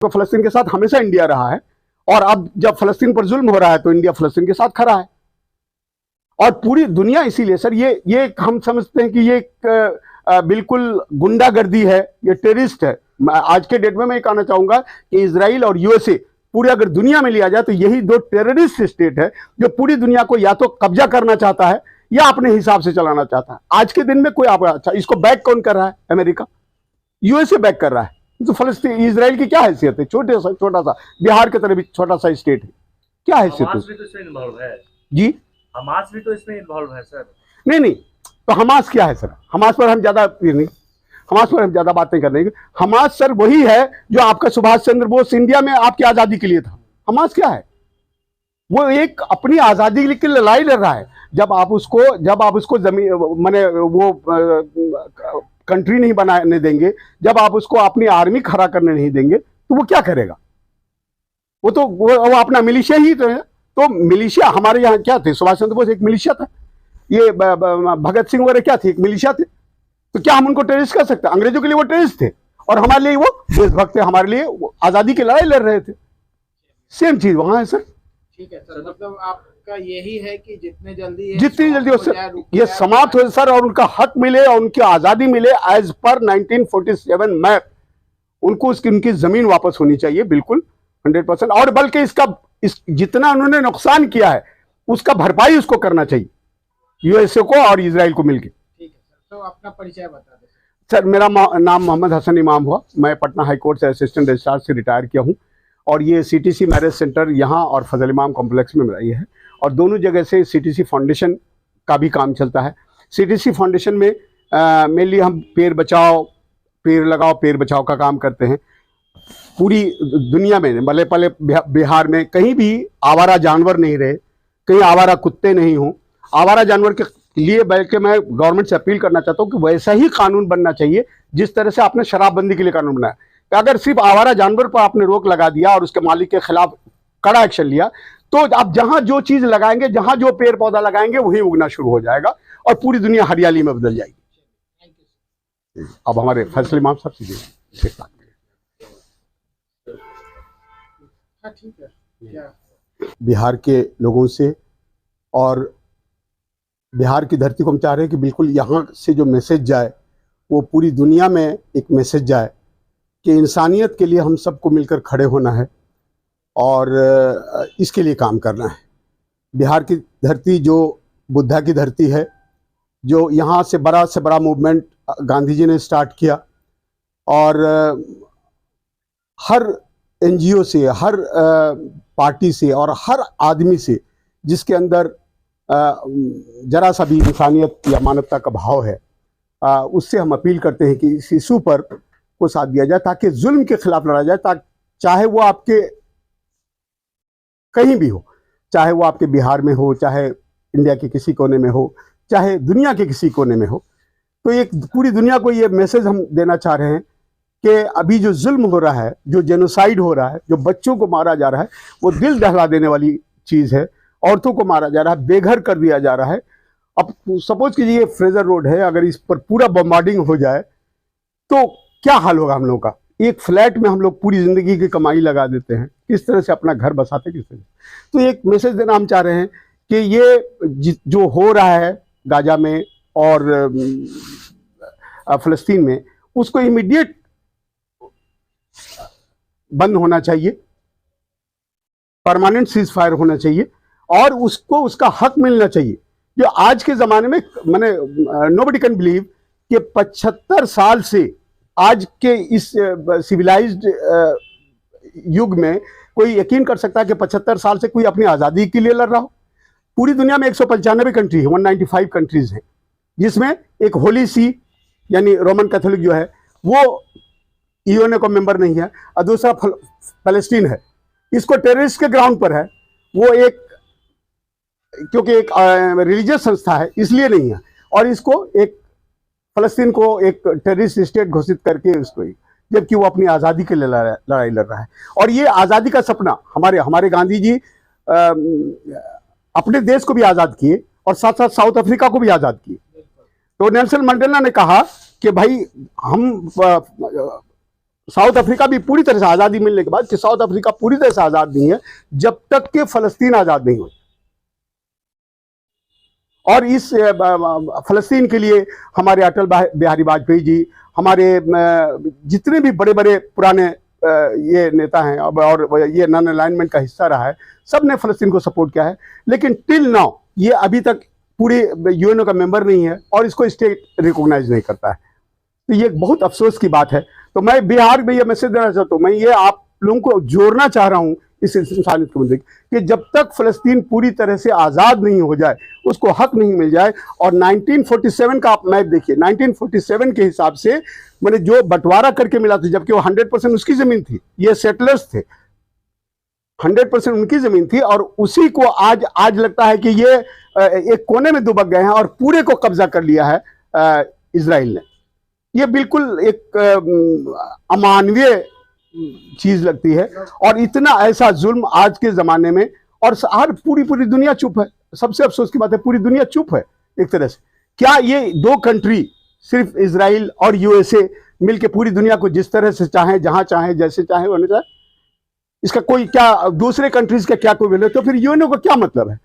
तो फ़लस्तीन के साथ हमेशा इंडिया रहा है, और अब जब फ़लस्तीन पर जुल्म हो रहा है तो इंडिया फ़लस्तीन के साथ खड़ा है। और पूरी दुनिया इसीलिए सर ये हम समझते हैं कि ये बिल्कुल गुंडागर्दी है, ये टेररिस्ट है। आज के डेट में मैं ये कहना चाहूंगा कि इजराइल और यूएसए पूरे अगर दुनिया में लिया जाए तो यही दो टेररिस्ट स्टेट है जो पूरी दुनिया को या तो कब्जा करना चाहता है या अपने हिसाब से चलाना चाहता है। आज के दिन में कोई अच्छा, इसको बैक कौन कर रहा है? अमेरिका, यूएसए बैक कर रहा है। तो फलस्तीन इजराइल की क्या हैसियत है? छोटा सा बिहार की तरह भी छोटा सा स्टेट है, क्या हैसियत है जी? हमास भी तो इसमें इन्वॉल्व है सर। नहीं, तो हमास क्या है सर? हमास पर हम ज्यादा नहीं, हमास पर हम ज्यादा बातें कर देंगे। हमास सर वही है जो आपका सुभाष चंद्र बोस इंडिया में आपकी आजादी के लिए था। हमास क्या है? वो एक अपनी आजादी के लिए लड़ाई लड़ रहा है। जब आप उसको जमीन माने वो कंट्री नहीं बनाने देंगे, जब आप उसको अपनी आर्मी खड़ा करने नहीं देंगे, तो वो क्या करेगा? वो अपना मिलिशिया ही तो है। तो मिलिशिया हमारे यहाँ क्या थे? सुभाष चंद्र बोस एक मिलिशिया था, ये भगत सिंह वगैरह क्या थे? एक मिलिशिया थे। तो क्या हम उनको टेररिस्ट कर सकते हैं? अंग्रेजों के लिए वो टेररिस्ट थे और हमारे लिए वो देशभक्त थे, हमारे लिए आजादी की लड़ाई लड़ रहे थे। सेम चीज वहां है सर। ठीक है सर, मतलब आपका यही है कि जितनी जल्दी ये समाप्त हो सर और उनका हक मिले और उनकी आजादी मिले एज पर 1947 मैप, उनको उनकी जमीन वापस होनी चाहिए बिल्कुल 100%। और बल्कि जितना उन्होंने नुकसान किया है उसका भरपाई उसको करना चाहिए, यूएसए को और इजराइल को मिलकर। ठीक है सर, तो अपना परिचय बता दें सर। मेरा नाम मोहम्मद हसन इमाम हुआ। मैं पटना हाई कोर्ट से असिस्टेंट रजिस्ट्रार से रिटायर किया हूं और ये सीटीसी मैरिज सेंटर यहाँ और फजल इमाम कॉम्प्लेक्स में मेरा ये है, और दोनों जगह से सीटीसी फाउंडेशन का भी काम चलता है। सीटीसी फाउंडेशन में मेनली हम पेड़ लगाओ पेड़ बचाओ का काम करते हैं। पूरी दुनिया में भले पले बिहार में कहीं भी आवारा जानवर नहीं रहे, कहीं आवारा कुत्ते नहीं हों। आवारा जानवर के लिए बल्कि मैं गवर्नमेंट से अपील करना चाहता हूँ कि वैसा ही कानून बनना चाहिए जिस तरह से आपने शराबबंदी के लिए कानून बनाया। अगर सिर्फ आवारा जानवर पर आपने रोक लगा दिया और उसके मालिक के खिलाफ कड़ा एक्शन लिया, तो आप जहां जो चीज लगाएंगे, जहां जो पेड़ पौधा लगाएंगे वही उगना शुरू हो जाएगा और पूरी दुनिया हरियाली में बदल जाएगी। अब हमारे फैसल इमाम साहब सीधे बिहार के लोगों से और बिहार की धरती को हम चाह रहे हैं कि बिल्कुल यहाँ से जो मैसेज जाए वो पूरी दुनिया में एक मैसेज जाए कि इंसानियत के लिए हम सबको मिलकर खड़े होना है और इसके लिए काम करना है। बिहार की धरती जो बुद्धा की धरती है, जो यहाँ से बड़ा मूवमेंट गांधी जी ने स्टार्ट किया और हर एनजीओ से, हर पार्टी से और हर आदमी से जिसके अंदर जरा सा भी इंसानियत या मानवता का भाव है, उससे हम अपील करते हैं कि इस इशू पर को साथ दिया जाए ताकि जुल्म के खिलाफ लड़ा जाए। ताकि चाहे वो आपके कहीं भी हो, चाहे वो आपके बिहार में हो, चाहे इंडिया के किसी कोने में हो, चाहे दुनिया के किसी कोने में हो, तो एक पूरी दुनिया को ये मैसेज हम देना चाह रहे हैं कि अभी जो जुल्म हो रहा है, जो जेनोसाइड हो रहा है, जो बच्चों को मारा जा रहा है, वो दिल दहला देने वाली चीज़ है। औरतों को मारा जा रहा है, बेघर कर दिया जा रहा है। अब सपोज कीजिए ये फ्रेजर रोड है, अगर इस पर पूरा बम्बार्डिंग हो जाए तो क्या हाल होगा हम लोग का? एक फ्लैट में हम लोग पूरी ज़िंदगी की कमाई लगा देते हैं, किस तरह से अपना घर बसाते, किस तरह से। तो एक मैसेज देना हम चाह रहे हैं कि ये जो हो रहा है गाजा में और फ़लस्तीन में, उसको इमीडिएट बंद होना चाहिए, परमानेंट सीज फायर होना चाहिए और उसको उसका हक मिलना चाहिए। जो आज के ज़माने में मैंने नोबडी कैन बिलीव कि 75 साल से आज के इस सिविलाइज्ड युग में कोई यकीन कर सकता है कि 75 साल से कोई अपनी आज़ादी के लिए लड़ रहा हो? पूरी दुनिया में 195 कंट्री है, 195 कंट्रीज हैं, जिसमें एक होली सी यानी रोमन कैथोलिक जो है वो यूएनए को मेंबर नहीं है, और दूसरा फ़लस्तीन है, इसको टेररिस्ट के ग्राउंड पर है। वो एक क्योंकि एक रिलीजियस संस्था है इसलिए नहीं है, और इसको एक फ़लस्तीन को एक टेररिस्ट स्टेट घोषित करके उसको, जबकि वो अपनी आज़ादी के लिए लड़ाई लड़ रहा है। और ये आज़ादी का सपना हमारे गांधी जी अपने देश को भी आज़ाद किए और साथ साथ साउथ अफ्रीका को भी आज़ाद किए। तो नेल्सन मंडेला ने कहा कि भाई हम साउथ अफ्रीका भी पूरी तरह से आज़ादी मिलने के बाद कि साउथ अफ्रीका पूरी तरह से आज़ाद नहीं है जब तक कि फ़लस्तीन आज़ाद नहीं हुई। और इस फ़लस्तीन के लिए हमारे अटल बिहारी वाजपेयी जी, हमारे जितने भी बड़े बड़े पुराने ये नेता हैं और ये नॉन अलाइनमेंट का हिस्सा रहा है, सब ने फ़लस्तीन को सपोर्ट किया है। लेकिन टिल नाउ ये अभी तक पूरे यूएनओ का मेंबर नहीं है और इसको स्टेट रिकॉग्नाइज नहीं करता है। तो ये बहुत अफसोस की बात है। तो मैं बिहार में ये मैसेज देना चाहता हूँ, मैं ये आप लोगों को जोड़ना चाह रहा हूँ इस इंसानियत के मुद्दे कि जब तक फ़लस्तीन पूरी तरह से आज़ाद नहीं हो जाए, उसको हक नहीं मिल जाए। और 1947 का आप मैप देखिए, 1947 के हिसाब से मैंने जो बंटवारा करके मिला था, जबकि वो 100% उसकी ज़मीन थी, ये सेटलर्स थे, 100% उनकी ज़मीन थी, और उसी को आज लगता है कि ये एक कोने में दुबक गए हैं और पूरे को कब्जा कर लिया है इजराइल ने। ये बिल्कुल एक अमानवीय चीज लगती है, और इतना ऐसा जुल्म आज के जमाने में, और हर पूरी दुनिया चुप है। सबसे अफसोस की बात है, पूरी दुनिया चुप है एक तरह से। क्या ये दो कंट्री, सिर्फ इजराइल और यूएसए, मिलकर पूरी दुनिया को जिस तरह से चाहे, जहां चाहे, जैसे चाहे होने चाहे, इसका कोई क्या दूसरे कंट्रीज का क्या कोई वैल्यू? तो फिर यूएनओ का क्या मतलब है?